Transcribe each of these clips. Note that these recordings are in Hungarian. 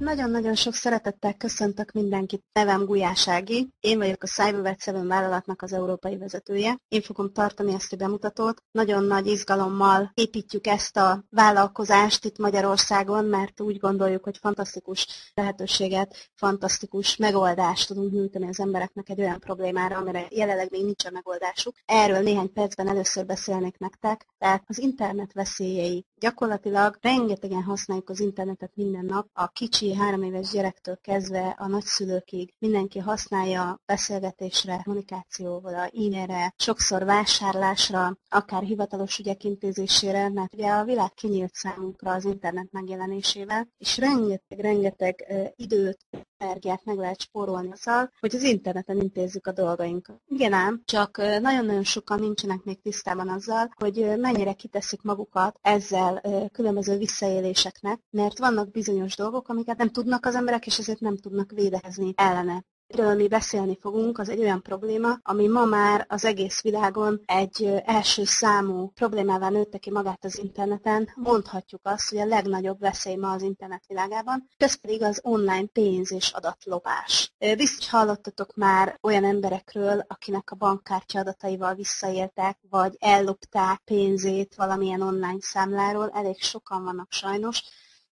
Nagyon-nagyon sok szeretettel köszöntök mindenkit. Nevem Gulyás Ági. Én vagyok a Cyberweb 7 vállalatnak az európai vezetője. Én fogom tartani ezt a bemutatót. Nagyon nagy izgalommal építjük ezt a vállalkozást itt Magyarországon, mert úgy gondoljuk, hogy fantasztikus lehetőséget, fantasztikus megoldást tudunk nyújtani az embereknek egy olyan problémára, amire jelenleg még nincsen megoldásuk. Erről néhány percben először beszélnék nektek. Tehát az internet veszélyei. Gyakorlatilag rengetegen használjuk az internetet minden nap. A kicsi 3 éves gyerektől kezdve a nagyszülőkig mindenki használja beszélgetésre, kommunikációval, e-mailre, sokszor vásárlásra, akár hivatalos ügyek intézésére, mert ugye a világ kinyílt számunkra az internet megjelenésével, és rengeteg időt, energiát meg lehet spórolni azzal, hogy az interneten intézzük a dolgainkat. Igen ám, csak nagyon-nagyon sokan nincsenek még tisztában azzal, hogy mennyire kiteszik magukat ezzel különböző visszaéléseknek, mert vannak bizonyos dolgok, amiket nem tudnak az emberek, és ezért nem tudnak védekezni ellene. Erről mi beszélni fogunk, az egy olyan probléma, ami ma már az egész világon egy első számú problémává nőtte ki magát az interneten. Mondhatjuk azt, hogy a legnagyobb veszély ma az internet világában, ez pedig az online pénz- és adatlopás. Biztos hallottatok már olyan emberekről, akinek a bankkártya adataival visszaéltek, vagy ellopták pénzét valamilyen online számláról, elég sokan vannak sajnos.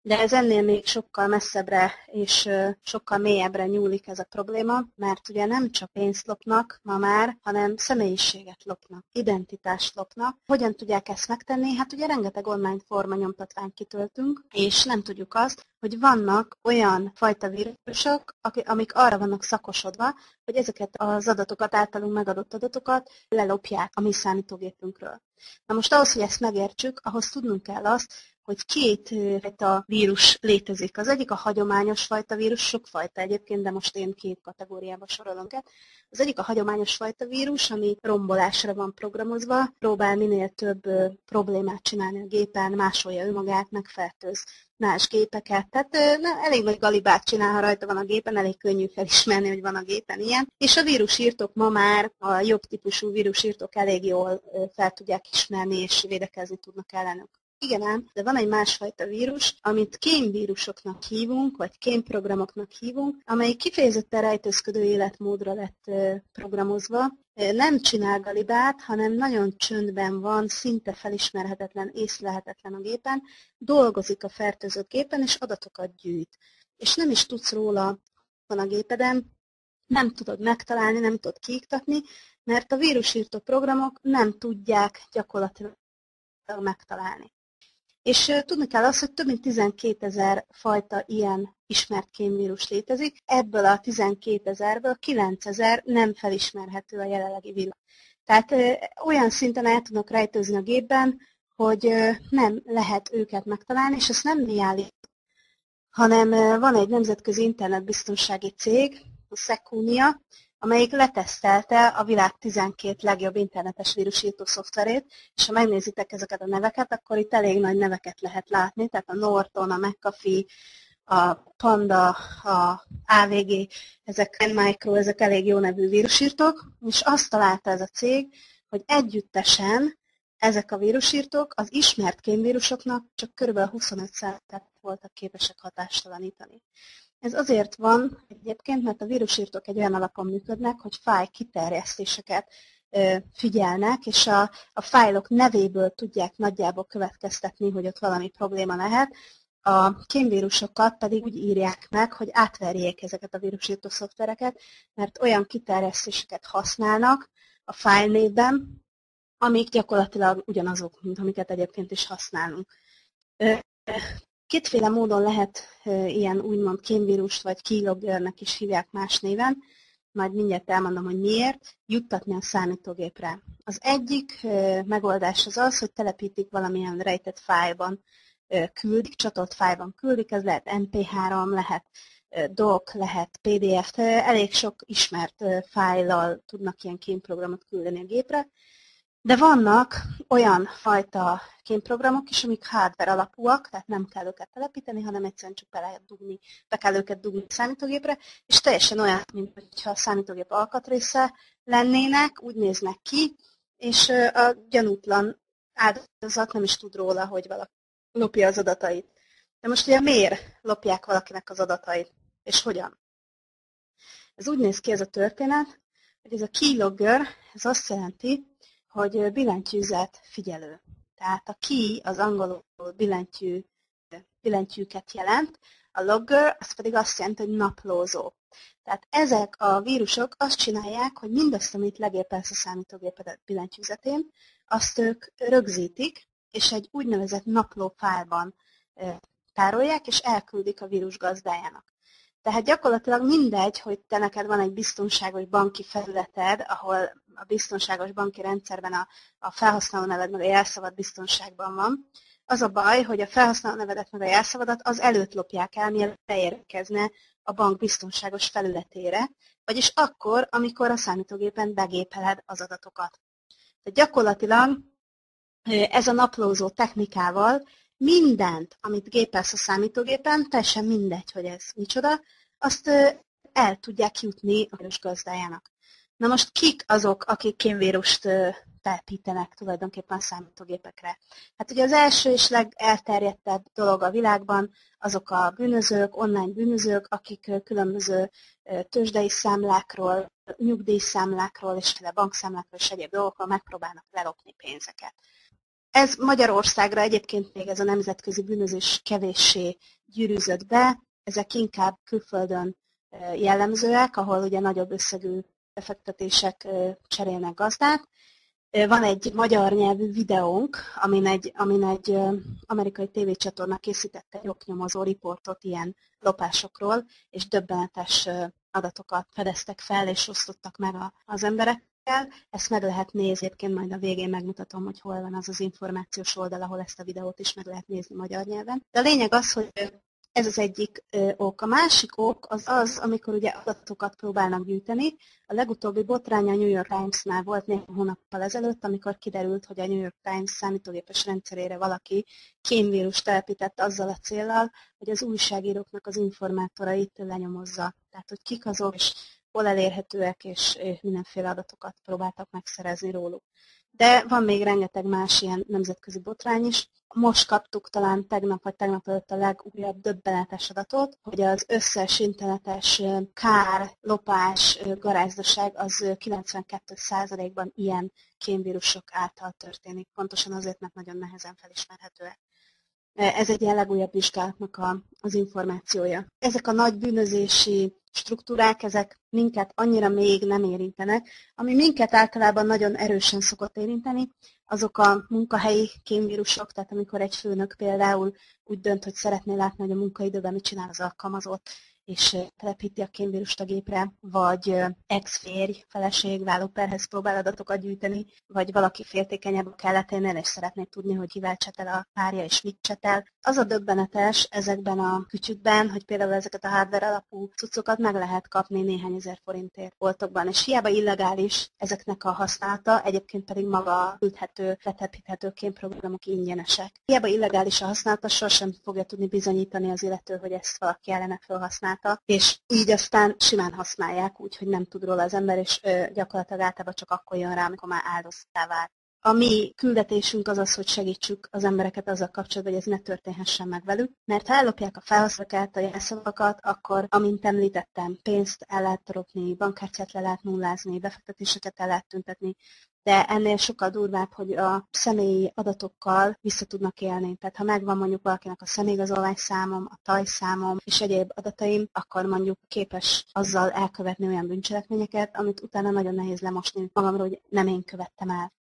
De ez ennél még sokkal messzebbre és sokkal mélyebbre nyúlik ez a probléma, mert ugye nem csak pénzt lopnak ma már, hanem személyiséget lopnak, identitást lopnak. Hogyan tudják ezt megtenni? Hát ugye rengeteg online formanyomtatványt kitöltünk, és nem tudjuk azt, hogy vannak olyan fajta vírusok, amik arra vannak szakosodva, hogy ezeket az adatokat, általunk megadott adatokat lelopják a mi számítógépünkről. Na most ahhoz, hogy ezt megértsük, ahhoz tudnunk kell azt, hogy 2 fajta vírus létezik. Az egyik a hagyományos fajta vírus, sok fajta egyébként, de most én 2 kategóriába sorolom őket. Az egyik a hagyományos fajta vírus, ami rombolásra van programozva, próbál minél több problémát csinálni a gépen, másolja önmagát, megfertőz más gépeket. Tehát elég nagy galibát csinál, ha rajta van a gépen, elég könnyű felismerni, hogy van a gépen ilyen. És a vírusírtók ma már, a jobb típusú vírusírtók elég jól fel tudják ismerni, és védekezni tudnak ellenük. Igen ám, de van egy másfajta vírus, amit kémvírusoknak hívunk, vagy kémprogramoknak hívunk, amely kifejezetten rejtőzködő életmódra lett programozva. Nem csinál galibát, hanem nagyon csöndben van, szinte felismerhetetlen, észlelhetetlen a gépen, dolgozik a fertőzött gépen, és adatokat gyűjt. És nem is tudsz róla, van a gépeden, nem tudod megtalálni, nem tudod kiiktatni, mert a vírusírtó programok nem tudják gyakorlatilag megtalálni. És tudni kell azt, hogy több mint 12 000 fajta ilyen ismert kémvírus létezik, ebből a 12 000-ből 9 000 nem felismerhető a jelenlegi világ. Tehát olyan szinten el tudnak rejtőzni a gépben, hogy nem lehet őket megtalálni, és ezt nem mi állítjuk, hanem van egy nemzetközi internetbiztonsági cég, a Secunia, amelyik letesztelte a világ 12 legjobb internetes vírusírtó szoftverét, és ha megnézitek ezeket a neveket, akkor itt elég nagy neveket lehet látni, tehát a Norton, a McAfee, a Panda, a AVG, ezek N-Micro, ezek elég jó nevű vírusírtók, és azt találta ez a cég, hogy együttesen ezek a vírusírtók az ismert kémvírusoknak csak kb. 25%-át voltak képesek hatástalanítani. Ez azért van egyébként, mert a vírusírtók egy olyan alapon működnek, hogy fájl kiterjesztéseket figyelnek, és a fájlok nevéből tudják nagyjából következtetni, hogy ott valami probléma lehet. A kémvírusokat pedig úgy írják meg, hogy átverjék ezeket a vírusírtó szoftvereket, mert olyan kiterjesztéseket használnak a fájlnévben, amik gyakorlatilag ugyanazok, mint amiket egyébként is használunk. Kétféle módon lehet ilyen úgymond kémvírust, vagy keyloggernek is hívják más néven, majd mindjárt elmondom, hogy miért, juttatni a számítógépre. Az egyik megoldás az az, hogy telepítik valamilyen rejtett fájlban, küldik, csatolt fájlban küldik, ez lehet MP3, lehet doc, lehet PDF, elég sok ismert fájllal tudnak ilyen kémprogramot küldeni a gépre, de vannak olyan fajta kémprogramok is, amik hardware alapúak, tehát nem kell őket telepíteni, hanem egyszerűen csak be kell őket dugni a számítógépre, és teljesen olyan, mintha a számítógép alkatrésze lennének, úgy néznek ki, és a gyanútlan áldozat nem is tud róla, hogy valaki lopja az adatait. De most ugye miért lopják valakinek az adatait, és hogyan? Ez úgy néz ki ez a történet, hogy ez a keylogger, ez azt jelenti, hogy billentyűzet figyelő. Tehát a key az angolul billentyűket jelent, a logger az pedig azt jelenti, hogy naplózó. Tehát ezek a vírusok azt csinálják, hogy mindazt, amit legépelsz a számítógéped billentyűzetén, azt ők rögzítik, és egy úgynevezett napló fájlban tárolják, és elküldik a vírus gazdájának. Tehát gyakorlatilag mindegy, hogy te neked van egy biztonságos banki felületed, ahol a biztonságos banki rendszerben a felhasználó neved meg a jelszavad biztonságban van. Az a baj, hogy a felhasználó nevedet meg a jelszavadat az előtt lopják el, mielőtt beérkezne a bank biztonságos felületére, vagyis akkor, amikor a számítógépen begépeled az adatokat. Tehát gyakorlatilag ez a naplózó technikával mindent, amit gépelsz a számítógépen, teljesen mindegy, hogy ez micsoda, azt el tudják jutni a vírus gazdájának. Na most kik azok, akik kémvírust telepítenek tulajdonképpen a számítógépekre? Hát ugye az első és legelterjedtebb dolog a világban azok a bűnözők, online bűnözők, akik különböző tőzsdei számlákról, nyugdíjszámlákról és bankszámlákról és egyéb dolgokról megpróbálnak lelopni pénzeket. Ez Magyarországra egyébként még ez a nemzetközi bűnözés kevéssé gyűrűzött be, ezek inkább külföldön jellemzőek, ahol ugye nagyobb összegű befektetések cserélnek gazdát. Van egy magyar nyelvű videónk, amin egy amerikai tévécsatorna készítette egy oknyomozó riportot ilyen lopásokról, és döbbenetes adatokat fedeztek fel, és osztottak meg az emberekkel. Ezt meg lehet nézni, egyébként majd a végén megmutatom, hogy hol van az az információs oldal, ahol ezt a videót is meg lehet nézni magyar nyelven. De a lényeg az, hogy ez az egyik ok. A másik ok az, amikor ugye adatokat próbálnak gyűjteni. A legutóbbi botrány a New York Times-nál volt néhány hónappal ezelőtt, amikor kiderült, hogy a New York Times számítógépes rendszerére valaki kémvírust telepített azzal a céllal, hogy az újságíróknak az informátorait lenyomozza. Tehát, hogy kik azok, és hol elérhetőek, és mindenféle adatokat próbáltak megszerezni róluk. De van még rengeteg más ilyen nemzetközi botrány is. Most kaptuk talán tegnap vagy tegnap előtt a legújabb döbbenetes adatot, hogy az összes internetes kár, lopás, garázdaság az 92%-ban ilyen kémvírusok által történik. Pontosan azért, mert nagyon nehezen felismerhetőek. Ez egy ilyen legújabb vizsgálatnak az információja. Ezek a nagy bűnözési struktúrák, ezek minket annyira még nem érintenek. Ami minket általában nagyon erősen szokott érinteni, azok a munkahelyi kémvírusok, tehát amikor egy főnök például úgy dönt, hogy szeretné látni, hogy a munkaidőben mit csinál az alkalmazott, és telepíti a kémvírust a gépre, vagy ex-férj, feleség, vállóperhez próbál adatokat gyűjteni, vagy valaki féltékenyebb a kelleténél, és szeretné tudni, hogy kivel csetel a párja, és mit csetel. Az a döbbenetes ezekben a kütyükben, hogy például ezeket a hardware alapú cuccokat meg lehet kapni néhány ezer forintért boltokban, és hiába illegális ezeknek a használata, egyébként pedig maga küldhető, letelepíthető kémprogramok ingyenesek. Hiába illegális a használata, sosem fogja tudni bizonyítani az illető, hogy ezt valaki ellene felhasználta, és így aztán simán használják, úgyhogy nem tud róla az ember, és gyakorlatilag általában csak akkor jön rá, amikor már áldozattá vált. A mi küldetésünk az az, hogy segítsük az embereket azzal kapcsolatban, hogy ez ne történhessen meg velük, mert ha ellopják a felhasználókat, a jelszavakat, akkor, amint említettem, pénzt el lehet ropni, bankkártyát le lehet nullázni, befektetéseket el lehet tüntetni, de ennél sokkal durvább, hogy a személyi adatokkal vissza tudnak élni. Tehát ha megvan mondjuk valakinek a személyigazolvány számom, a tajszámom és egyéb adataim, akkor mondjuk képes azzal elkövetni olyan bűncselekményeket, amit utána nagyon nehéz lemosni magamról, hogy nem én követtem el.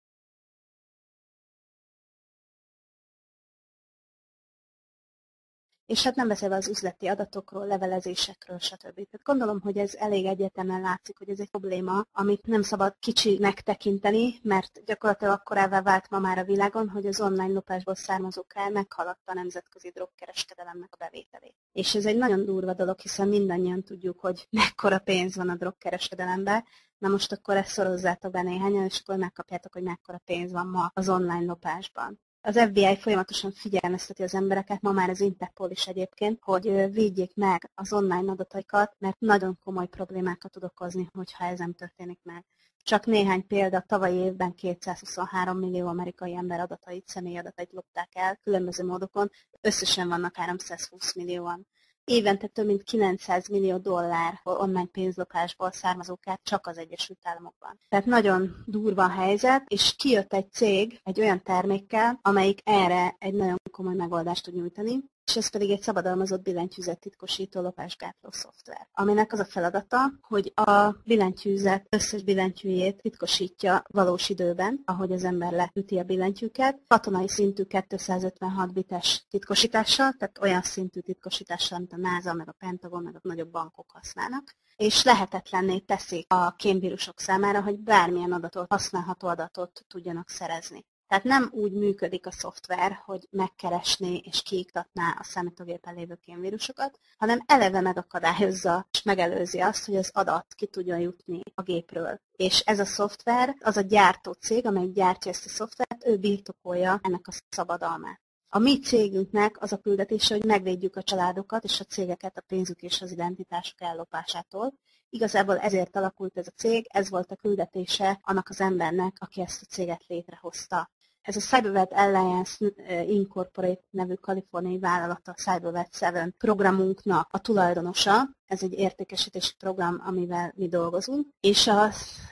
És hát nem beszélve az üzleti adatokról, levelezésekről, stb. Tehát gondolom, hogy ez elég egyértelműen látszik, hogy ez egy probléma, amit nem szabad kicsinek tekinteni, mert gyakorlatilag akkorává vált ma már a világon, hogy az online lopásból származó kár meghaladta a nemzetközi drogkereskedelemnek a bevételét. És ez egy nagyon durva dolog, hiszen mindannyian tudjuk, hogy mekkora pénz van a drogkereskedelemben. Na most akkor ezt szorozzátok be néhányan, és akkor megkapjátok, hogy mekkora pénz van ma az online lopásban. Az FBI folyamatosan figyelmezteti az embereket, ma már az Interpol is egyébként, hogy védjék meg az online adataikat, mert nagyon komoly problémákat tud okozni, hogyha ez nem történik meg. Csak néhány példa, tavalyi évben 223 millió amerikai ember adatait, személyadatait lopták el különböző módokon, összesen vannak 320 millióan. Évente több mint 900 millió dollár online pénzlopásból származó kár csak az Egyesült Államokban. Tehát nagyon durva a helyzet, és kijött egy cég egy olyan termékkel, amelyik erre egy nagyon komoly megoldást tud nyújtani, és ez pedig egy szabadalmazott billentyűzet titkosító lopásgátló szoftver, aminek az a feladata, hogy a billentyűzet összes billentyűjét titkosítja valós időben, ahogy az ember leüti a billentyűket, katonai szintű 256 bites titkosítással, tehát olyan szintű titkosítással, mint a NASA, meg a Pentagon, meg a nagyobb bankok használnak, és lehetetlenné teszik a kémvírusok számára, hogy bármilyen adatot, használható adatot tudjanak szerezni. Tehát nem úgy működik a szoftver, hogy megkeresné és kiiktatná a számítógépen lévő kémvírusokat, hanem eleve megakadályozza és megelőzi azt, hogy az adat ki tudjon jutni a gépről. És ez a szoftver, az a gyártó cég, amely gyártja ezt a szoftvert, ő birtokolja ennek a szabadalmát. A mi cégünknek az a küldetése, hogy megvédjük a családokat és a cégeket a pénzük és az identitásuk ellopásától. Igazából ezért alakult ez a cég, ez volt a küldetése annak az embernek, aki ezt a céget létrehozta. Ez a CyberWeb Alliance Incorporated nevű kaliforniai vállalata, a CyberWeb 7 programunknak a tulajdonosa. Ez egy értékesítési program, amivel mi dolgozunk. És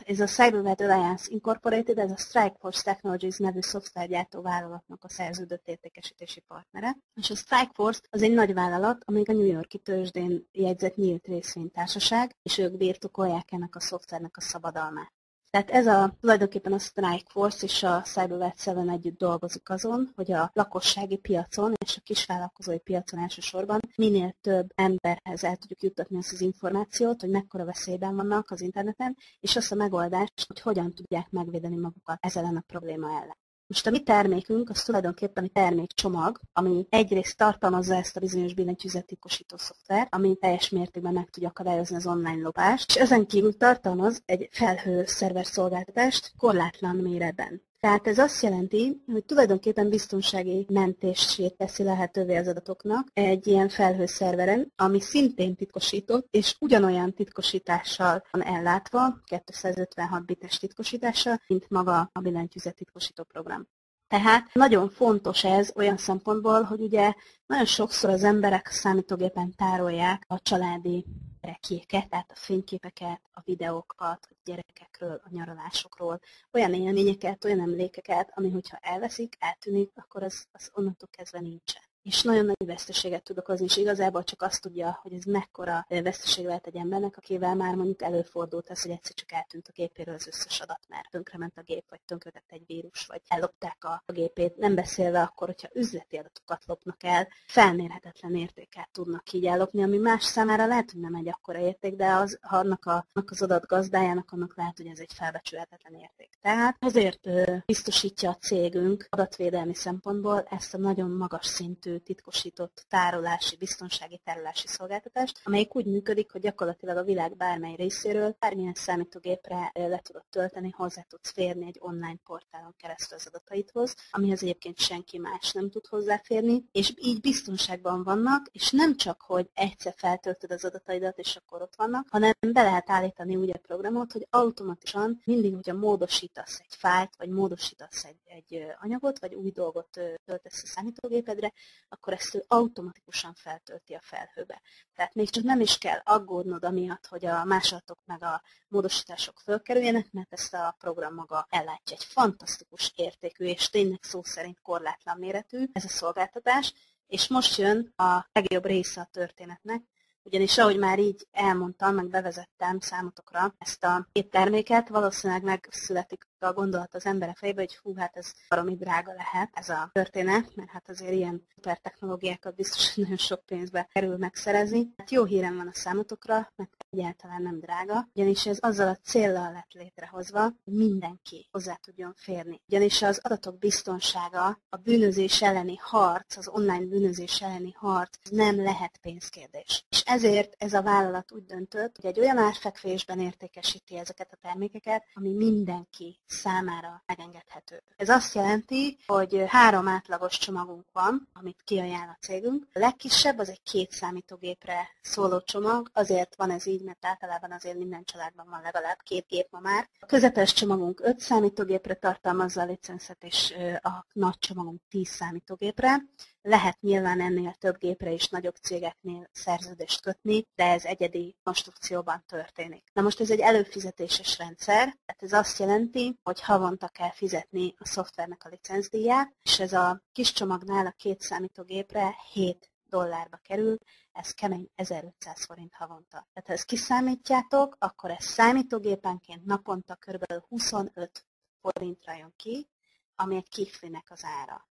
ez a CyberWeb Alliance Incorporated, ez a Strikeforce Technologies nevű szoftvergyártó vállalatnak a szerződött értékesítési partnere. És a Strikeforce az egy nagy vállalat, amelyik a New York-i tőzsdén jegyzett nyílt részvénytársaság, és ők birtokolják ennek a szoftvernek a szabadalmát. Tehát ez tulajdonképpen a Strikeforce és a CyberWeb 7 együtt dolgozik azon, hogy a lakossági piacon és a kisvállalkozói piacon elsősorban minél több emberhez el tudjuk juttatni azt az információt, hogy mekkora veszélyben vannak az interneten, és azt a megoldást, hogy hogyan tudják megvédeni magukat ezzel a probléma ellen. Most a mi termékünk az tulajdonképpen egy termékcsomag, ami egyrészt tartalmazza ezt a bizonyos billentyűzet titkosító szoftvert, ami teljes mértékben meg tudja akadályozni az online lopást, és ezen kívül tartalmaz egy felhő szerver szolgáltatást korlátlan méretben. Tehát ez azt jelenti, hogy tulajdonképpen biztonsági mentését teszi lehetővé az adatoknak egy ilyen felhőszerveren, ami szintén titkosított, és ugyanolyan titkosítással van ellátva, 256 bites titkosítással, mint maga a billentyűzet titkosító program. Tehát nagyon fontos ez olyan szempontból, hogy ugye nagyon sokszor az emberek a számítógépen tárolják a családi gyerekéket, tehát a fényképeket, a videókat, a gyerekekről, a nyaralásokról, olyan élményeket, olyan emlékeket, ami hogyha elveszik, eltűnik, akkor az onnantól kezdve nincsen. És nagyon nagy veszteséget tud okozni, és igazából csak azt tudja, hogy ez mekkora veszteség lehet egy embernek, akivel már mondjuk előfordult az, hogy egyszer csak eltűnt a gépéről az összes adat, mert tönkrement a gép, vagy tönkretett egy vírus, vagy ellopták a gépét, nem beszélve akkor, hogyha üzleti adatokat lopnak el, felmérhetetlen értéket tudnak így ellopni, ami más számára lehet, hogy nem egy akkora érték, de annak az adat gazdájának annak lehet, hogy ez egy felbecsülhetetlen érték. Tehát ezért biztosítja a cégünk adatvédelmi szempontból ezt a nagyon magas szintű titkosított tárolási, biztonsági tárolási szolgáltatást, amelyik úgy működik, hogy gyakorlatilag a világ bármely részéről, bármilyen számítógépre le tudod tölteni, hozzá tudsz férni egy online portálon keresztül az adataidhoz, amihez egyébként senki más nem tud hozzáférni, és így biztonságban vannak, és nem csak, hogy egyszer feltöltöd az adataidat, és akkor ott vannak, hanem be lehet állítani úgy a programot, hogy automatikusan mindig, hogyha módosítasz egy fájlt, vagy módosítasz egy anyagot, vagy új dolgot töltesz a számítógépedre, akkor ezt ő automatikusan feltölti a felhőbe. Tehát még csak nem is kell aggódnod amiatt, hogy a másolatok meg a módosítások fölkerüljenek, mert ezt a program maga ellátja. Egy fantasztikus értékű és tényleg szó szerint korlátlan méretű ez a szolgáltatás, és most jön a legjobb része a történetnek, ugyanis ahogy már így elmondtam, meg bevezettem számotokra ezt a két terméket, valószínűleg megszületik a gondolat az emberek fejébe, hogy hú, hát ez baromi drága lehet ez a történet, mert hát azért ilyen szuper technológiákat biztos, hogy nagyon sok pénzbe kerül megszerezni. Hát jó hírem van a számotokra, mert egyáltalán nem drága, ugyanis ez azzal a céllal lett létrehozva, hogy mindenki hozzá tudjon férni. Ugyanis az adatok biztonsága, a bűnözés elleni harc, az online bűnözés elleni harc nem lehet pénzkérdés. És ezért ez a vállalat úgy döntött, hogy egy olyan árfekvésben értékesíti ezeket a termékeket, ami mindenki számára megengedhető. Ez azt jelenti, hogy 3 átlagos csomagunk van, amit kiajánl a cégünk. A legkisebb az egy 2 számítógépre szóló csomag, azért van ez így, cég, mert általában azért minden családban van legalább 2 gép ma már. A közepes csomagunk 5 számítógépre tartalmazza a licencet, és a nagy csomagunk 10 számítógépre. Lehet nyilván ennél több gépre is nagyobb cégeknél szerződést kötni, de ez egyedi konstrukcióban történik. Na most ez egy előfizetéses rendszer, tehát ez azt jelenti, hogy havonta kell fizetni a szoftvernek a licencdíját, és ez a kis csomagnál a 2 számítógépre $7 kerül, ez kemény 1500 forint havonta. Tehát ha ezt kiszámítjátok, akkor ez számítógépenként naponta kb. 25 forintra jön ki, ami egy kiflinek az ára.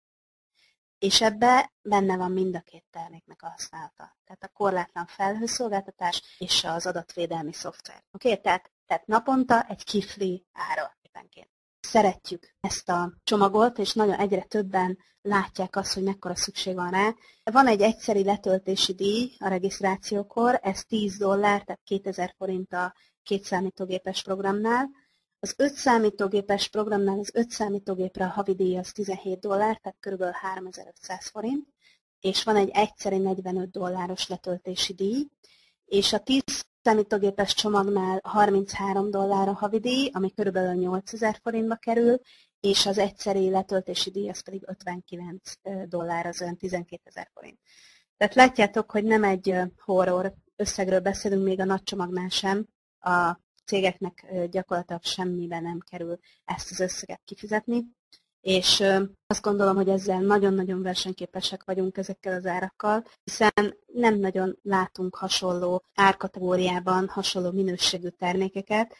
És ebbe benne van mind a 2 terméknek a használata. Tehát a korlátlan felhőszolgáltatás és az adatvédelmi szoftver. Oké? Tehát naponta egy kifli ára évenként. Szeretjük ezt a csomagot, és nagyon egyre többen látják azt, hogy mekkora szükség van rá. Van egy egyszeri letöltési díj a regisztrációkor, ez $10, tehát 2000 forint a 2 számítógépes programnál. Az 5 számítógépes programnál az 5 számítógépre a havidíj az $17, tehát kb. 3500 forint, és van egy egyszeri $45 letöltési díj, és a 10 számítógépes csomagnál $33 a havidíj, ami kb. 8000 forintba kerül, és az egyszeri letöltési díj az pedig $59, az olyan 12 000 forint. Tehát látjátok, hogy nem egy horror összegről beszélünk, még a nagy csomagnál sem. A cégeknek gyakorlatilag semmiben nem kerül ezt az összeget kifizetni, és azt gondolom, hogy ezzel nagyon-nagyon versenyképesek vagyunk ezekkel az árakkal, hiszen nem nagyon látunk hasonló árkategóriában, hasonló minőségű termékeket,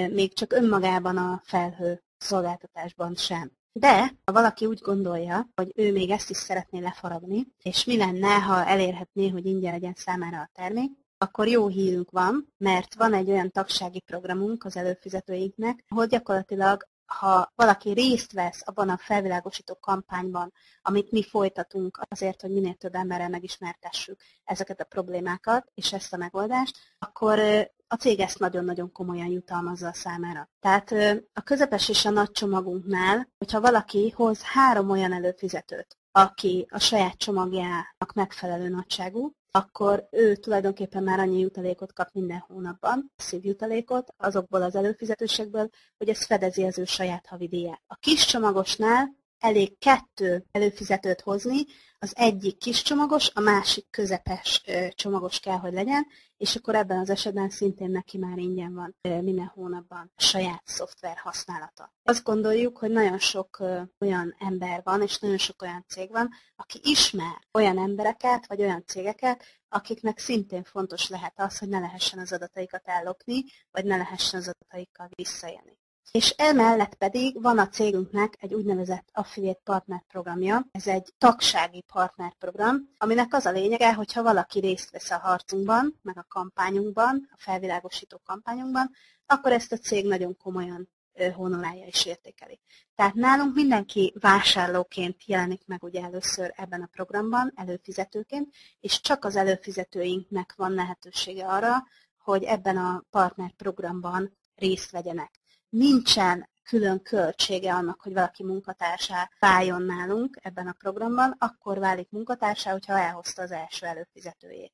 még csak önmagában a felhő szolgáltatásban sem. De ha valaki úgy gondolja, hogy ő még ezt is szeretné lefaragni, és mi lenne, ha elérhetné, hogy ingyen legyen számára a termék, akkor jó hírünk van, mert van egy olyan tagsági programunk az előfizetőinknek, ahol gyakorlatilag, ha valaki részt vesz abban a felvilágosító kampányban, amit mi folytatunk azért, hogy minél több emberrel megismertessük ezeket a problémákat és ezt a megoldást, akkor a cég ezt nagyon-nagyon komolyan jutalmazza a számára. Tehát a közepes és a nagy csomagunknál, hogyha valaki hoz 3 olyan előfizetőt, aki a saját csomagjának megfelelő nagyságú, akkor ő tulajdonképpen már annyi jutalékot kap minden hónapban, passzív jutalékot azokból az előfizetősekből, hogy ez fedezi az ő saját havidíját. A kis csomagosnál elég 2 előfizetőt hozni, az egyik kis csomagos, a másik közepes csomagos kell, hogy legyen, és akkor ebben az esetben szintén neki már ingyen van minden hónapban a saját szoftver használata. Azt gondoljuk, hogy nagyon sok olyan ember van, és nagyon sok olyan cég van, aki ismer olyan embereket, vagy olyan cégeket, akiknek szintén fontos lehet az, hogy ne lehessen az adataikat ellopni, vagy ne lehessen az adataikkal visszaélni. És emellett pedig van a cégünknek egy úgynevezett Affiliate Partner programja, ez egy tagsági partnerprogram, aminek az a lényege, hogyha valaki részt vesz a harcunkban, meg a kampányunkban, a felvilágosító kampányunkban, akkor ezt a cég nagyon komolyan honorálja és értékeli. Tehát nálunk mindenki vásárlóként jelenik meg ugye először ebben a programban, előfizetőként, és csak az előfizetőinknek van lehetősége arra, hogy ebben a partnerprogramban részt vegyenek. Nincsen külön költsége annak, hogy valaki munkatársá váljon nálunk ebben a programban, akkor válik munkatársá, hogyha elhozta az első előfizetőjét.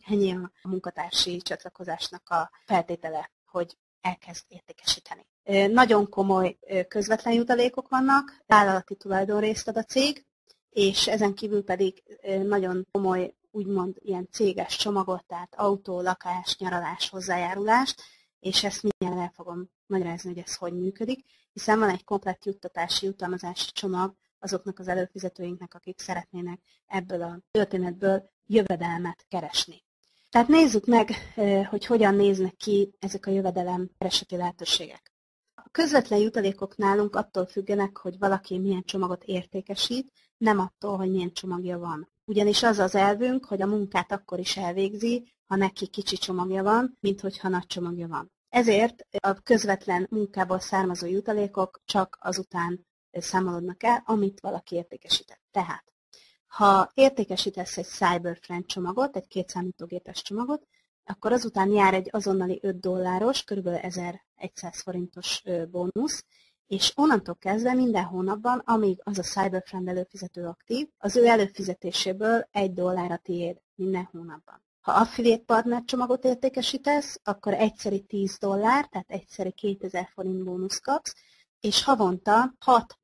Ennyi a munkatársi csatlakozásnak a feltétele, hogy elkezd értékesíteni. Nagyon komoly közvetlen jutalékok vannak, vállalati tulajdonrészt ad a cég, és ezen kívül pedig nagyon komoly, úgymond ilyen céges csomagot, tehát autó, lakás, nyaralás, hozzájárulást, és ezt mindjárt el fogom magyarázni, hogy ez hogy működik, hiszen van egy komplett juttatási, jutalmazási csomag azoknak az előfizetőinknek, akik szeretnének ebből a történetből jövedelmet keresni. Tehát nézzük meg, hogy hogyan néznek ki ezek a jövedelem kereseti lehetőségek. A közvetlen jutalékok nálunk attól függenek, hogy valaki milyen csomagot értékesít, nem attól, hogy milyen csomagja van. Ugyanis az az elvünk, hogy a munkát akkor is elvégzi, ha neki kicsi csomagja van, mint hogyha nagy csomagja van. Ezért a közvetlen munkából származó jutalékok csak azután számolódnak el, amit valaki értékesített. Tehát, ha értékesítesz egy CyberFriend csomagot, egy 2 számítógépes csomagot, akkor azután jár egy azonnali $5, kb. 1100 forintos bónusz, és onnantól kezdve minden hónapban, amíg az a CyberFriend előfizető aktív, az ő előfizetéséből $1 a tiéd minden hónapban. Ha affiliate partner csomagot értékesítesz, akkor egyszeri $10, tehát egyszeri 2000 forint bónusz kapsz, és havonta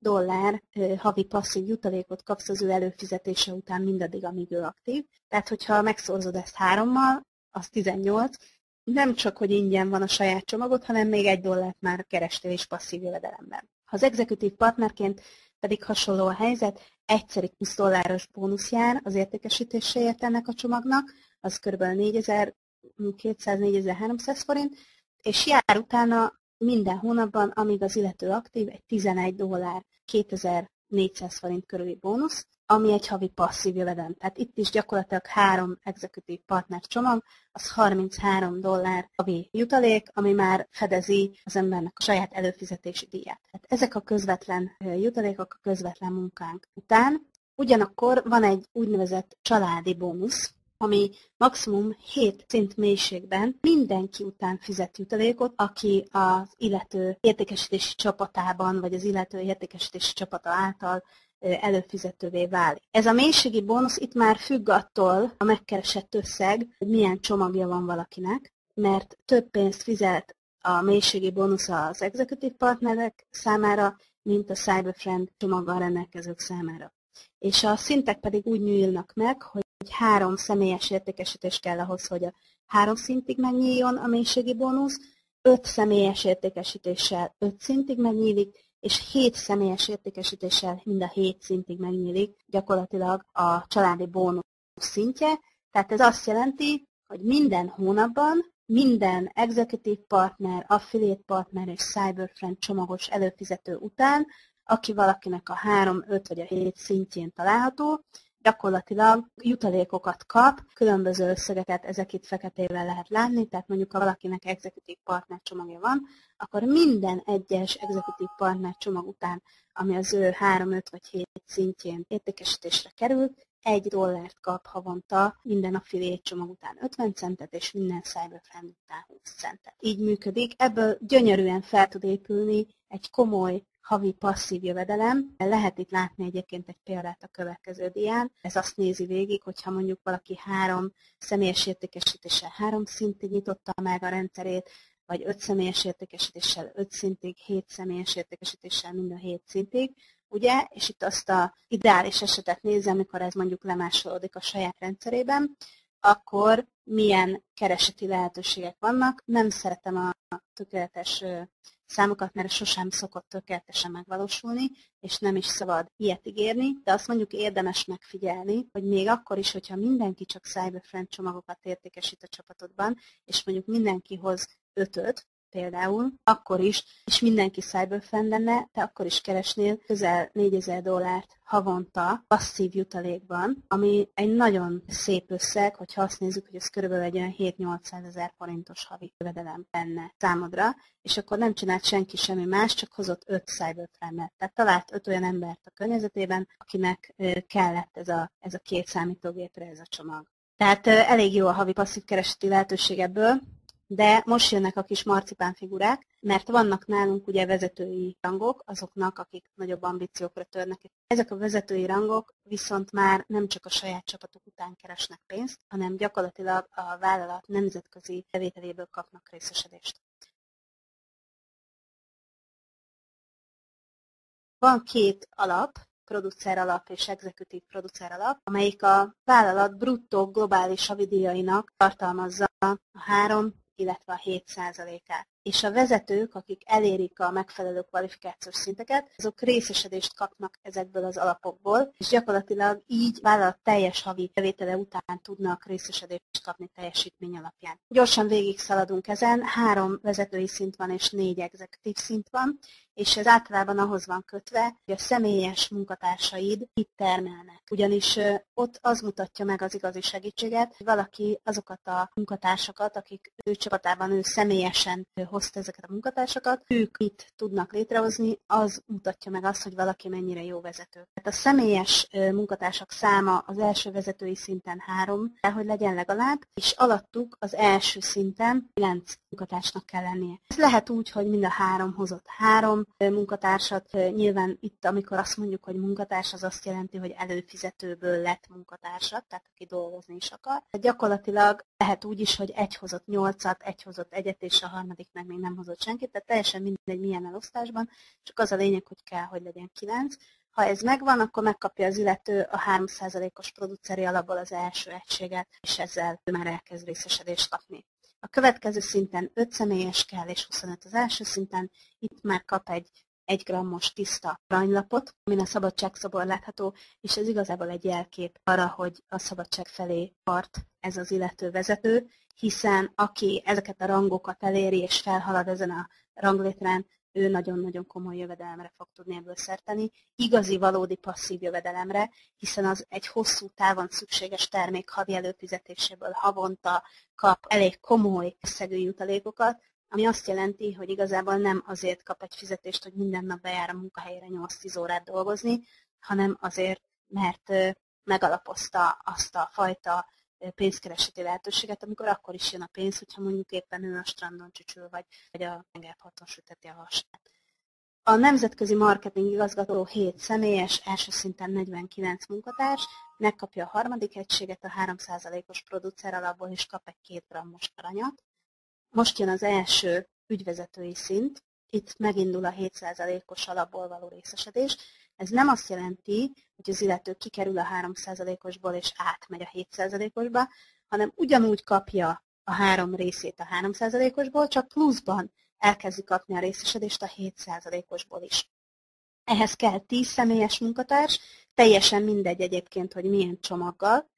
$6 havi passzív jutalékot kapsz az ő előfizetése után mindaddig, amíg ő aktív. Tehát, hogyha megszorzod ezt 3-mal, az 18, nem csak, hogy ingyen van a saját csomagot, hanem még $1 már kerestél is passzív jövedelemben. Ha az executive partnerként pedig hasonló a helyzet, egyszeri $20 bónusz jár az értékesítéséért ennek a csomagnak, az kb. 4200-4300 forint, és jár utána minden hónapban, amíg az illető aktív, egy $11, 2400 forint körüli bónusz, ami egy havi passzív jövedelem. Tehát itt is gyakorlatilag 3 executive partner csomag, az $33 havi jutalék, ami már fedezi az embernek a saját előfizetési díját. Tehát ezek a közvetlen jutalékok a közvetlen munkánk után. Ugyanakkor van egy úgynevezett családi bónusz, ami maximum 7 szint mélységben mindenki után fizet jutalékot, aki az illető értékesítési csapatában, vagy az illető értékesítési csapata által előfizetővé válik. Ez a mélységi bónusz itt már függ attól a megkeresett összeg, hogy milyen csomagja van valakinek, mert több pénzt fizet a mélységi bónusz az executive partnerek számára, mint a Cyberfriend csomaggal rendelkezők számára. És a szintek pedig úgy nyílnak meg, hogy 3 személyes értékesítés kell ahhoz, hogy a 3 szintig megnyíljon a mélységi bónusz, 5 személyes értékesítéssel 5 szintig megnyílik, és 7 személyes értékesítéssel mind a 7 szintig megnyílik gyakorlatilag a családi bónusz szintje. Tehát ez azt jelenti, hogy minden hónapban minden executive partner, affiliate partner és Cyberfriend csomagos előfizető után, aki valakinek a 3, 5 vagy a 7 szintjén található, gyakorlatilag jutalékokat kap, különböző összegeket, ezek itt feketével lehet látni, tehát mondjuk ha valakinek executive partner csomagja van, akkor minden egyes executive partner csomag után, ami az ő 3, 5 vagy 7 szintjén értékesítésre kerül, $1 kap havonta, minden affiliate csomag után 50 centet, és minden Cyberfriend után 20 centet. Így működik. Ebből gyönyörűen fel tud épülni egy komoly havi passzív jövedelem. Lehet itt látni egyébként egy példát a következő dián. Ez azt nézi végig, hogyha mondjuk valaki 3 személyes értékesítéssel 3 szintig nyitotta meg a rendszerét, vagy 5 személyes értékesítéssel 5 szintig, 7 személyes értékesítéssel mind a 7 szintig, ugye? És itt azt az ideális esetet nézem, amikor ez mondjuk lemásolódik a saját rendszerében, akkor milyen kereseti lehetőségek vannak. Nem szeretem a tökéletes számokat, mert sosem szokott tökéletesen megvalósulni, és nem is szabad ilyet ígérni, de azt mondjuk érdemes megfigyelni, hogy még akkor is, hogyha mindenki csak Cyberfriend csomagokat értékesít a csapatodban, és mondjuk mindenki hoz 5-öt, például, akkor is, és mindenki Cyberfriend lenne, te akkor is keresnél közel $4000 havonta passzív jutalékban, ami egy nagyon szép összeg, hogyha azt nézzük, hogy ez körülbelül egy olyan 7-800 ezer forintos havi jövedelem lenne számodra, és akkor nem csinált senki semmi más, csak hozott 5 Cyberfriendet. Tehát talált 5 olyan embert a környezetében, akinek kellett ez a 2 számítógépre ez a csomag. Tehát elég jó a havi passzív kereseti lehetőség ebből, de most jönnek a kis marcipánfigurák, mert vannak nálunk ugye vezetői rangok, azoknak, akik nagyobb ambíciókra törnek. Ezek a vezetői rangok viszont már nem csak a saját csapatok után keresnek pénzt, hanem gyakorlatilag a vállalat nemzetközi bevételéből kapnak részesedést. Van 2 alap, producer alap és executive producer alap, amelyik a vállalat bruttó globális havidíjainak tartalmazza a 3, illetve a 7%-át. És a vezetők, akik elérik a megfelelő kvalifikációs szinteket, azok részesedést kapnak ezekből az alapokból, és gyakorlatilag így vállalat teljes havi bevétele után tudnak részesedést kapni teljesítmény alapján. Gyorsan végig szaladunk ezen, 3 vezetői szint van és 4 exekutív szint van, és ez általában ahhoz van kötve, hogy a személyes munkatársaid itt termelnek. Ugyanis ott az mutatja meg az igazi segítséget, hogy valaki azokat a munkatársakat, akik ő csapatában ő személyesen hozta ezeket a munkatársakat, ők mit tudnak létrehozni, az mutatja meg azt, hogy valaki mennyire jó vezető. Tehát a személyes munkatársak száma az első vezetői szinten 3 kell, hogy legyen legalább, és alattuk az első szinten 9 munkatársnak kell lennie. Ez lehet úgy, hogy mind a 3 hozott 3 munkatársat. Nyilván itt, amikor azt mondjuk, hogy munkatárs, az azt jelenti, hogy előfizetőből lett munkatársa, tehát aki dolgozni is akar. Tehát gyakorlatilag lehet úgy is, hogy egy hozott 8-at, egy hozott 1-et, és a harmadik meg még nem hozott senkit, tehát teljesen mindegy milyen elosztásban, csak az a lényeg, hogy kell, hogy legyen 9. Ha ez megvan, akkor megkapja az illető a 3%-os produceri alapból az első egységet, és ezzel már elkezd részesedést kapni. A következő szinten 5 személyes kell, és 25 az első szinten. Itt már kap egy 1 grammos tiszta aranylapot, amin a szabadságszobor látható, és ez igazából egy jelkép arra, hogy a szabadság felé tart ez az illető vezető, hiszen aki ezeket a rangokat eléri és felhalad ezen a ranglétrán, ő nagyon-nagyon komoly jövedelemre fog tudni ebből szert tenni, igazi, valódi passzív jövedelemre, hiszen az egy hosszú távon szükséges termék havi előfizetéséből havonta kap elég komoly összegű jutalékokat, ami azt jelenti, hogy igazából nem azért kap egy fizetést, hogy minden nap bejár a munkahelyére 8-10 órát dolgozni, hanem azért, mert megalapozta azt a fajta pénzkereseti lehetőséget, amikor akkor is jön a pénz, hogyha mondjuk éppen ő a strandon csücsül, vagy a tengerparton süteti a hasát. A nemzetközi marketing igazgató 7 személyes, első szinten 49 munkatárs, megkapja a harmadik egységet a 3%-os producer alapból, és kap egy 2 grammos aranyat. Most jön az első ügyvezetői szint, itt megindul a 7%-os alapból való részesedés. Ez nem azt jelenti, hogy az illető kikerül a 3%-osból és átmegy a 7%-osba, hanem ugyanúgy kapja a 3 részét a 3%-osból, csak pluszban elkezdi kapni a részesedést a 7%-osból is. Ehhez kell 10 személyes munkatárs, teljesen mindegy egyébként, hogy milyen csomaggal,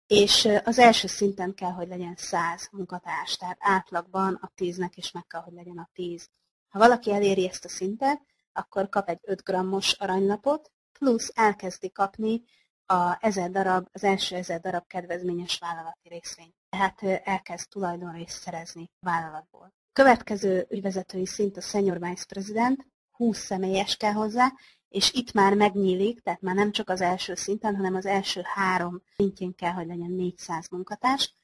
és az első szinten kell, hogy legyen 100 munkatárs, tehát átlagban a 10-nek is meg kell, hogy legyen a 10. Ha valaki eléri ezt a szintet, akkor kap egy 5 grammos aranylapot, plusz elkezdi kapni az első 1000 darab kedvezményes vállalati részvényt. Tehát elkezd tulajdonrészt szerezni a vállalatból. Következő ügyvezetői szint a Senior Vice President, 20 személyes kell hozzá, és itt már megnyílik, tehát már nem csak az első szinten, hanem az első 3 szintjén kell, hogy legyen 400 munkatárs.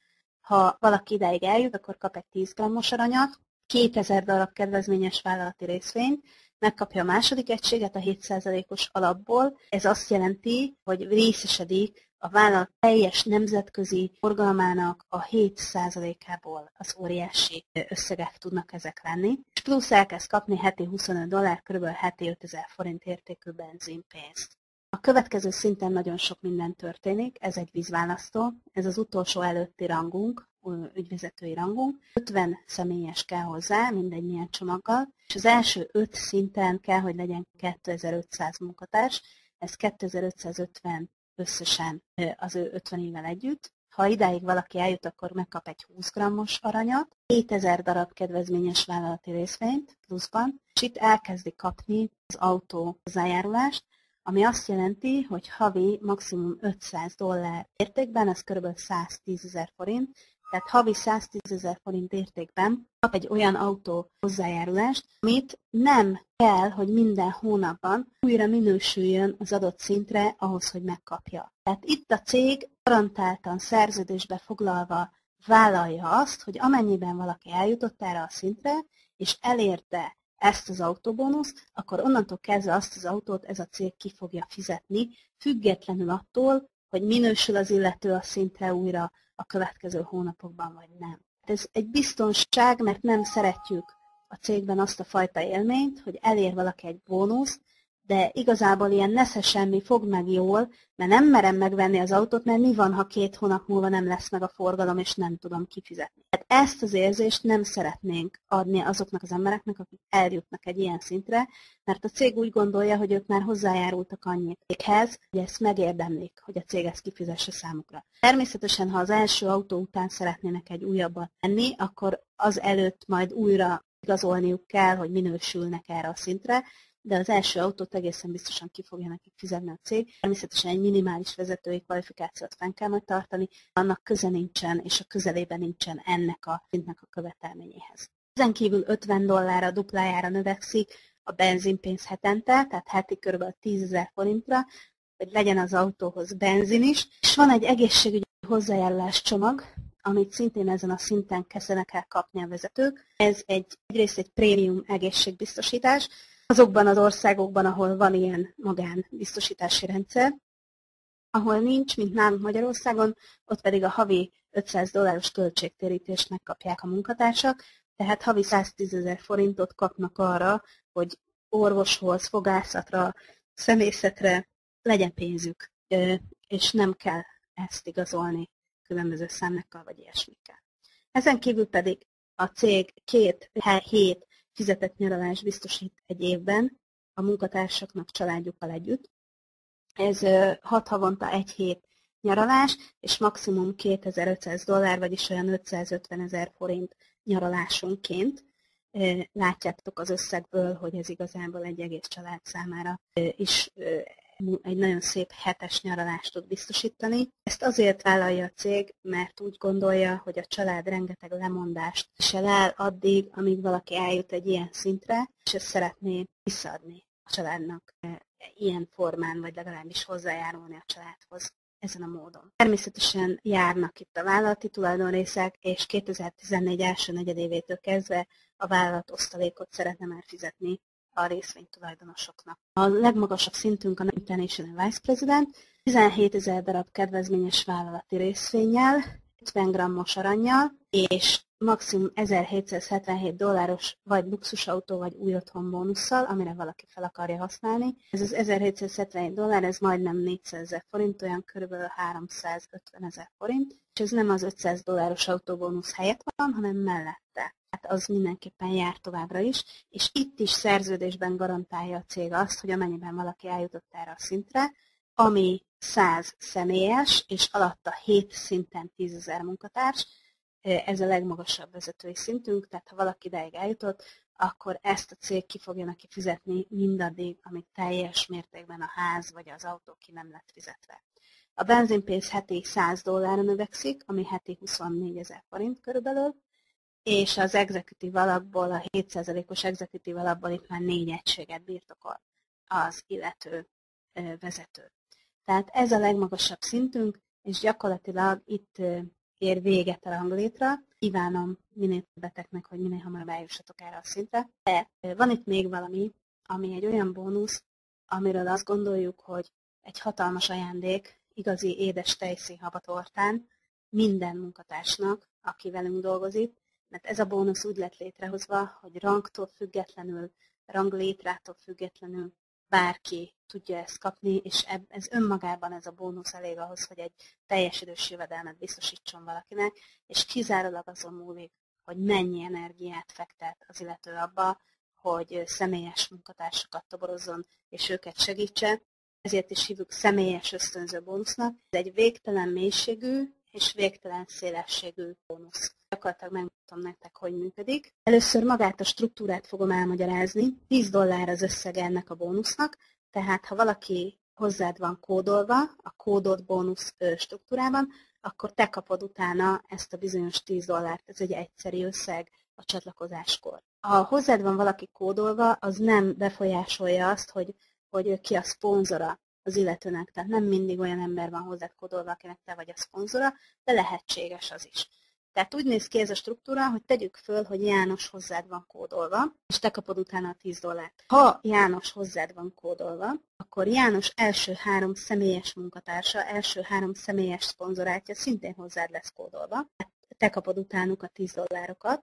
Ha valaki ideig eljut, akkor kap egy 10 grammos aranyat, 2000 darab kedvezményes vállalati részvényt, megkapja a második egységet a 7%-os alapból. Ez azt jelenti, hogy részesedik a vállalat teljes nemzetközi forgalmának a 7%-ából. Az óriási összegek tudnak ezek lenni. És plusz elkezd kapni heti $25, kb. Heti 5000 forint értékű benzinpénzt. A következő szinten nagyon sok minden történik, ez egy vízválasztó, ez az utolsó előtti rangunk, ügyvezetői rangunk, 50 személyes kell hozzá, mindegy milyen csomaggal, és az első 5 szinten kell, hogy legyen 2500 munkatárs, ez 2550 összesen az ő 50 évvel együtt. Ha idáig valaki eljut, akkor megkap egy 20 grammos aranyat, 2000 darab kedvezményes vállalati részvényt pluszban, és itt elkezdi kapni az autó hozzájárulást, ami azt jelenti, hogy havi maximum $500 értékben, ez kb. 110 000 forint, tehát havi 110 000 forint értékben kap egy olyan autó hozzájárulást, amit nem kell, hogy minden hónapban újra minősüljön az adott szintre ahhoz, hogy megkapja. Tehát itt a cég garantáltan szerződésbe foglalva vállalja azt, hogy amennyiben valaki eljutott erre a szintre, és elérte ezt az autóbónuszt, akkor onnantól kezdve azt az autót ez a cég ki fogja fizetni, függetlenül attól, hogy minősül az illető a szintre újra a következő hónapokban, vagy nem. Ez egy biztonság, mert nem szeretjük a cégben azt a fajta élményt, hogy elér valaki egy bónuszt, de igazából ilyen nesze semmi, fogd meg jól, mert nem merem megvenni az autót, mert mi van, ha 2 hónap múlva nem lesz meg a forgalom, és nem tudom kifizetni. Tehát ezt az érzést nem szeretnénk adni azoknak az embereknek, akik eljutnak egy ilyen szintre, mert a cég úgy gondolja, hogy ők már hozzájárultak annyit céghez, hogy ezt megérdemlik, hogy a cég ezt kifizesse számukra. Természetesen, ha az első autó után szeretnének egy újabbat venni, akkor az előtt majd újra igazolniuk kell, hogy minősülnek erre a szintre, de az első autót egészen biztosan ki fogja nekik fizetni a cég. Természetesen egy minimális vezetői kvalifikációt fenn kell majd tartani, annak köze nincsen, és a közelében nincsen ennek a szintnek a követelményéhez. Ezen kívül $50 duplájára növekszik a benzinpénz hetente, tehát heti kb. 10.000 forintra, hogy legyen az autóhoz benzin is. És van egy egészségügyi hozzájárulás csomag, amit szintén ezen a szinten kezdenek el kapni a vezetők. Ez egyrészt egy prémium egészségbiztosítás, azokban az országokban, ahol van ilyen magánbiztosítási rendszer, ahol nincs, mint nálunk Magyarországon, ott pedig a havi $500 költségtérítést megkapják a munkatársak, tehát havi 110.000 forintot kapnak arra, hogy orvoshoz, fogászatra, szemészetre legyen pénzük, és nem kell ezt igazolni különböző számlákkal vagy ilyesmikkel. Ezen kívül pedig a cég 2 hét fizetett nyaralást biztosít egy évben a munkatársaknak családjukkal együtt. Ez 6 havonta 1 hét nyaralás, és maximum $2.500, vagyis olyan 550.000 forint nyaralásonként. Látjátok az összegből, hogy ez igazából egy egész család számára is egy nagyon szép hetes nyaralást tud biztosítani. Ezt azért vállalja a cég, mert úgy gondolja, hogy a család rengeteg lemondást visel el addig, amíg valaki eljut egy ilyen szintre, és ezt szeretné visszaadni a családnak ilyen formán, vagy legalábbis hozzájárulni a családhoz ezen a módon. Természetesen járnak itt a vállalati tulajdonrészek, és 2014 első negyedévétől kezdve a vállalat osztalékot szeretne már fizetni a részvénytulajdonosoknak. A legmagasabb szintünk a International Vice President, 17.000 darab kedvezményes vállalati részvénnyel, 50 grammos arannyal, és maximum $1.777 vagy luxusautó, vagy új otthon bónusszal, amire valaki fel akarja használni. Ez az $1.777, ez majdnem 400.000 forint, olyan kb. 350.000 forint, és ez nem az $500 autóbónusz helyett van, hanem mellette. Hát az mindenképpen jár továbbra is, és itt is szerződésben garantálja a cég azt, hogy amennyiben valaki eljutott erre a szintre, ami 100 személyes, és alatta 7 szinten 10.000 munkatárs, ez a legmagasabb vezetői szintünk, tehát ha valaki ideig eljutott, akkor ezt a cég ki fogja neki fizetni mindaddig, amíg teljes mértékben a ház vagy az autó ki nem lett fizetve. A benzinpénz heti $100 növekszik, ami heti 24.000 forint körülbelül, és az executive alapból, a 7%-os executive alapból itt már 4 egységet birtokol az illető vezető. Tehát ez a legmagasabb szintünk, és gyakorlatilag itt ér véget a ranglétra. Kívánom minél többeteknek, hogy minél hamarabb eljussatok erre a szintre. De van itt még valami, ami egy olyan bónusz, amiről azt gondoljuk, hogy egy hatalmas ajándék, igazi édes tejszínhaba tortán minden munkatársnak, aki velünk dolgozik, mert ez a bónusz úgy lett létrehozva, hogy rangtól függetlenül, ranglétrától függetlenül bárki tudja ezt kapni, és ez önmagában ez a bónusz elég ahhoz, hogy egy teljes idős jövedelmet biztosítson valakinek, és kizárólag azon múlik, hogy mennyi energiát fektet az illető abba, hogy személyes munkatársakat toborozzon, és őket segítse. Ezért is hívjuk személyes ösztönző bónusznak. Ez egy végtelen mélységű és végtelen szélességű bónusz. Gyakorlatilag megmutatom nektek, hogy működik. Először magát a struktúrát fogom elmagyarázni. $10 az összege ennek a bónusznak, tehát ha valaki hozzád van kódolva a kódolt bónusz struktúrában, akkor te kapod utána ezt a bizonyos $10. Ez egy egyszeri összeg a csatlakozáskor. Ha hozzád van valaki kódolva, az nem befolyásolja azt, hogy ki a szponzora az illetőnek. Tehát nem mindig olyan ember van hozzád kódolva, akinek te vagy a szponzora, de lehetséges az is. Tehát úgy néz ki ez a struktúra, hogy tegyük föl, hogy János hozzád van kódolva, és te kapod utána a $10. Ha János hozzád van kódolva, akkor János első 3 személyes munkatársa, első 3 személyes szponzorátja szintén hozzád lesz kódolva. Te kapod utánuk a $10,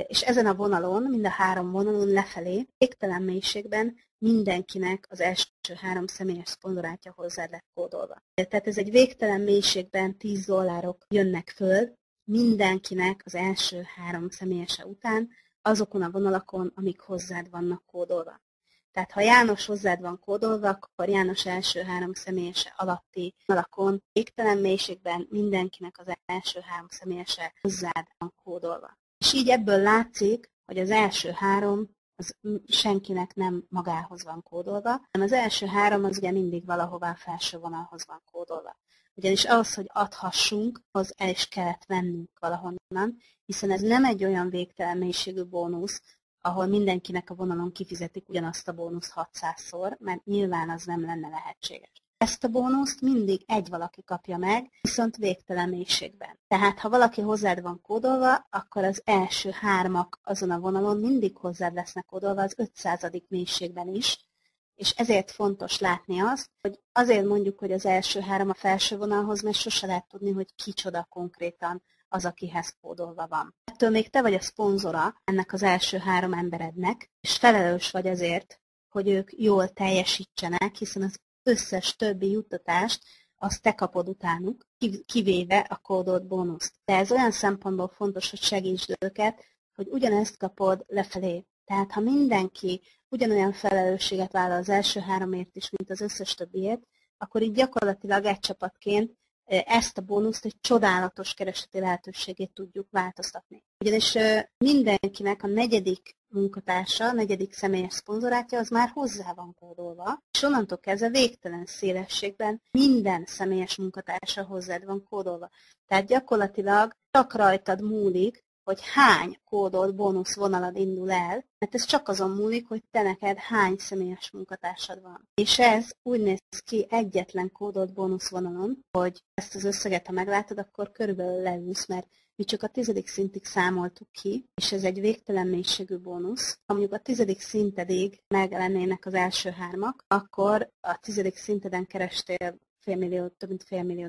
és ezen a vonalon, mind a 3 vonalon lefelé, végtelen mélységben mindenkinek az első 3 személyes szponzorátja hozzád lett kódolva. Tehát ez egy végtelen mélységben $10 jönnek föl, mindenkinek az első 3 személyese után azokon a vonalakon, amik hozzád vannak kódolva. Tehát ha János hozzád van kódolva, akkor János első 3 személyese alatti vonalakon végtelen mélységben mindenkinek az első 3 személyese hozzád van kódolva. És így ebből látszik, hogy az első 3 az senkinek nem magához van kódolva, hanem az első 3 az ugye mindig valahová a felső vonalhoz van kódolva. ugyanis ahhoz, hogy adhassunk, az el is kellett vennünk valahonnan, hiszen ez nem egy olyan végtelen mélységű bónusz, ahol mindenkinek a vonalon kifizetik ugyanazt a bónuszt 600-szor, mert nyilván az nem lenne lehetséges. Ezt a bónuszt mindig egy valaki kapja meg, viszont végtelen mélységben. Tehát, ha valaki hozzád van kódolva, akkor az első 3 azon a vonalon mindig hozzád lesznek kódolva az 500. mélységben is, és ezért fontos látni azt, hogy azért mondjuk, hogy az első 3 a felső vonalhoz, mert sose lehet tudni, hogy kicsoda konkrétan az, akihez kódolva van. Ettől még te vagy a szponzora ennek az első 3 emberednek, és felelős vagy azért, hogy ők jól teljesítsenek, hiszen az összes többi juttatást azt te kapod utánuk, kivéve a kódolt bónuszt. De ez olyan szempontból fontos, hogy segítsd őket, hogy ugyanezt kapod lefelé. Tehát ha mindenki ugyanolyan felelősséget vállal az első 3-ért is, mint az összes többiért, akkor így gyakorlatilag egy csapatként ezt a bónuszt egy csodálatos keresleti lehetőségét tudjuk változtatni. Ugyanis mindenkinek a 4. munkatársa, a 4. személyes szponzorátja, az már hozzá van kódolva, és onnantól kezdve végtelen szélességben minden személyes munkatársa hozzád van kódolva. Tehát gyakorlatilag csak rajtad múlik, hogy hány kódolt bónuszvonalad indul el, mert ez csak azon múlik, hogy te neked hány személyes munkatársad van. És ez úgy néz ki egyetlen kódolt bónuszvonalon, hogy ezt az összeget, ha meglátod, akkor körülbelül leülsz, mert mi csak a 10. szintig számoltuk ki, és ez egy végtelen mélységű bónusz. Ha mondjuk a 10. szintedig meg lennének az első 3, akkor a 10. szinteden kerestél több mint $500 millió,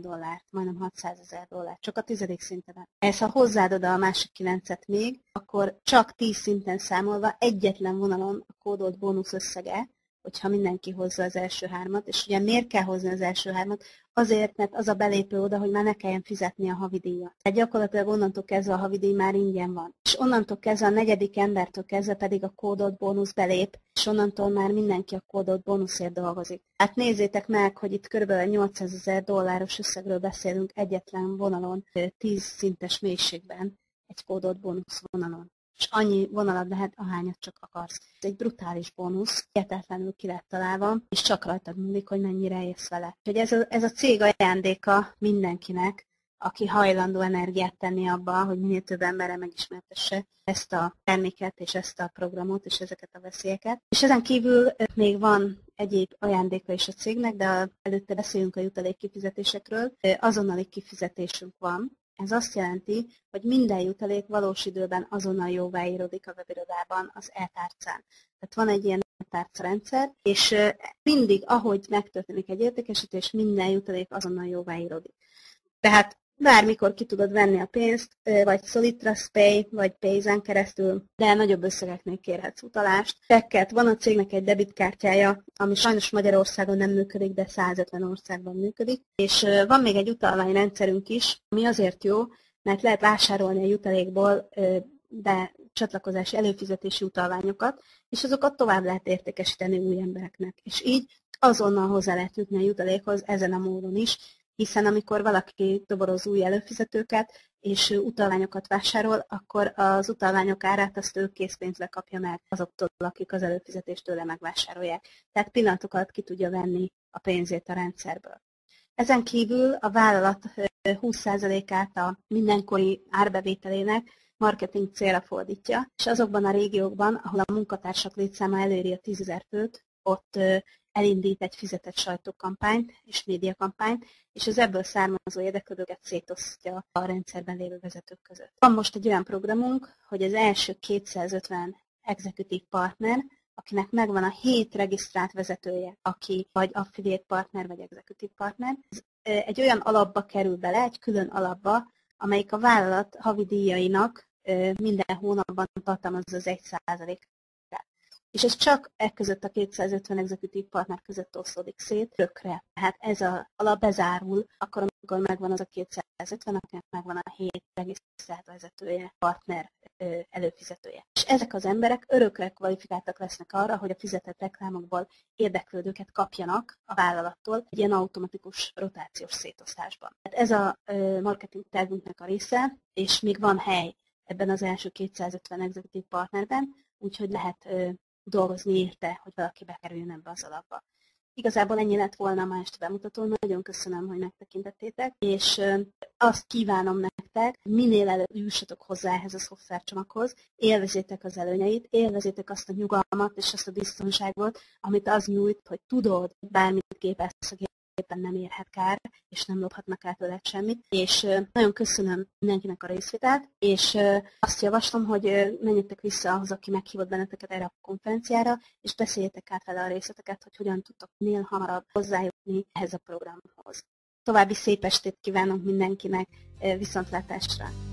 majdnem $600,000, csak a 10. szinteden. Ez, ha hozzád oda a másik 9-et még, akkor csak 10 szinten számolva egyetlen vonalon a kódolt bónusz összege, hogyha mindenki hozza az első 3, és ugye miért kell hozni az első 3? Azért, mert az a belépő oda, hogy már ne kelljen fizetni a havidíjat. Tehát gyakorlatilag onnantól kezdve a havidíj már ingyen van. És onnantól kezdve a 4. embertől kezdve pedig a kódolt bónusz belép, és onnantól már mindenki a kódolt bónuszért dolgozik. Hát nézzétek meg, hogy itt kb. $800,000 összegről beszélünk egyetlen vonalon, 10 szintes mélységben, egy kódolt bónusz vonalon. És annyi vonalad lehet, ahányat csak akarsz. Ez egy brutális bónusz, hihetetlenül ki lett találva, és csak rajtad múlik, hogy mennyire élsz vele. Úgyhogy ez a cég ajándéka mindenkinek, aki hajlandó energiát tenni abba, hogy minél több emberre megismertesse ezt a terméket, és ezt a programot, és ezeket a veszélyeket. És ezen kívül még van egyéb ajándéka is a cégnek, de előtte beszéljünk a jutalék kifizetésekről. Azonnali kifizetésünk van. Ez azt jelenti, hogy minden jutalék valós időben azonnal jóváíródik a webirodában az e-tárcán. Tehát van egy ilyen e-tárcarendszer, és mindig, ahogy megtörténik egy értékesítés, minden jutalék azonnal jóváíródik. Tehát bármikor ki tudod venni a pénzt, vagy Solid Trust Pay, vagy Payzen keresztül, de nagyobb összegeknél kérhetsz utalást. Tekket, van a cégnek egy debitkártyája, ami sajnos Magyarországon nem működik, de 150 országban működik. És van még egy utalványrendszerünk is, ami azért jó, mert lehet vásárolni a jutalékból de csatlakozási előfizetési utalványokat, és azokat tovább lehet értékesíteni új embereknek. És így azonnal hozzá lehet jutni a jutalékhoz ezen a módon is, hiszen amikor valaki toboroz új előfizetőket, és utalványokat vásárol, akkor az utalványok árát azt ő készpénzbe kapja meg azoktól, akik az előfizetést tőle megvásárolják. Tehát pillanatok alatt ki tudja venni a pénzét a rendszerből. Ezen kívül a vállalat 20%-át a mindenkori árbevételének marketing célra fordítja, és azokban a régiókban, ahol a munkatársak létszáma eléri a 10.000 főt, ott elindít egy fizetett sajtókampányt és médiakampányt, és az ebből származó érdeklődőket szétosztja a rendszerben lévő vezetők között. Van most egy olyan programunk, hogy az első 250 executive partner, akinek megvan a 7 regisztrált vezetője, aki vagy affiliate partner, vagy executive partner, egy olyan alapba kerül bele, egy külön alapba, amelyik a vállalat havidíjainak minden hónapban tartalmazza az 1%-át. És ez csak között a 250 executive partner között oszlódik szét rökre. Tehát ez az alap bezárul, akkor amikor megvan az a 250, akinek megvan a 7 regisztrált vezetője, partner előfizetője. És ezek az emberek örökre kvalifikáltak lesznek arra, hogy a fizetett reklámokból érdeklődőket kapjanak a vállalattól egy ilyen automatikus rotációs szétosztásban. Tehát ez a marketing tervünknek a része, és még van hely ebben az első 250 executive partnerben, úgyhogy lehet dolgozni érte, hogy valaki bekerüljön ebbe az alapba. Igazából ennyi lett volna ma este bemutató. Nagyon köszönöm, hogy megtekintettétek, és azt kívánom nektek, minél előbb jussatok hozzá ehhez a szoftvercsomaghoz, élvezétek az előnyeit, élvezétek azt a nyugalmat és azt a biztonságot, amit az nyújt, hogy tudod, bármit gépelsz a gépen nem érhet kár, és nem lophatnak el tőled semmit. És nagyon köszönöm mindenkinek a részvételt, és azt javaslom, hogy menjetek vissza ahhoz, aki meghívott benneteket erre a konferenciára, és beszéljetek át vele a részleteket, hogy hogyan tudtok minél hamarabb hozzájutni ehhez a programhoz. További szép estét kívánok mindenkinek, viszontlátásra!